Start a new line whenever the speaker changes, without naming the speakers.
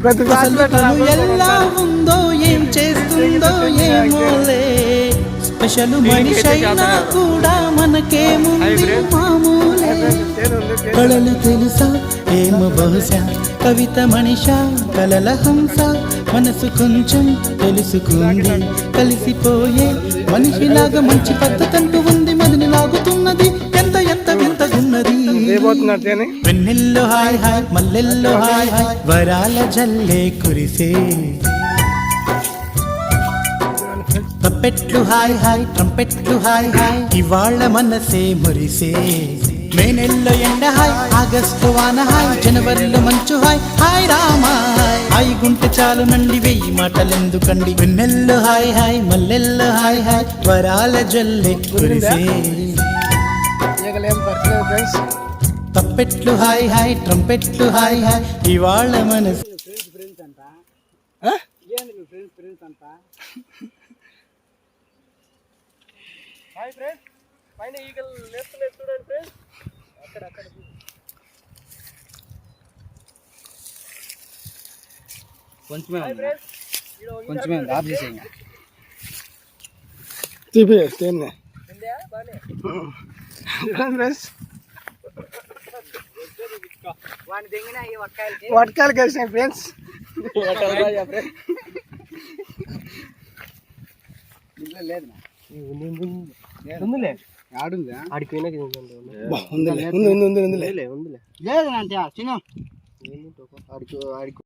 ఎలా ఉందో ఏం చేస్తుందో ఏమోలే స్పెషల్ మనిషైనా కూడా మనకేముంది మామూలే కళలు తెలుసా ఏమో బహుశా కవిత మనిషా కలల హంస మనసు కొంచెం తెలుసుకుంది కలిసిపోయే మనిషిలాగా మంచి పద్ధతంటూ ఉంది మదిని లాగుతున్నది ఎంత ఎంత వింతగున్నది వెన్నెల్లో హాయ్ హాయ్ మల్లెల్లో హాయ్ హాయ్ వరాల జల్లే కురిసే తప్పెట్లు హాయ్ హాయ్ ట్రంపెట్లు హాయ్ హాయ్ ఇవాళ మనసే మురిసే మేనెల్లో ఎండ హాయ్ ఆగస్టు వాన హాయ్ జనవరిలో మంచు హాయ్ హాయ్ రామా హాయ్ గుంటె చాలు నండి వెయ్యి మాటలెందుకండి వెన్నెల్లో హాయ్ హాయ్ మల్లెల్లో హాయ్ హాయ్ వరాల జల్లే కురిసే తప్పెట్లు హాయ్ హాయ్ ట్రంపెట్లు హాయ్ హాయ్ ఇవాళ మనసు
పైన ఈగలు లేస్తలేదు చూడండి ఫ్రెండ్స్ అక్కడ
కొంచెమే ఆఫ్ చేసేయండి
వట్కాయలు కలిసినాయి ఫ్రెండ్స్
ఉందిలే ఆడుందా
ఆడికి
లేదంటే చిన్న ఆడికి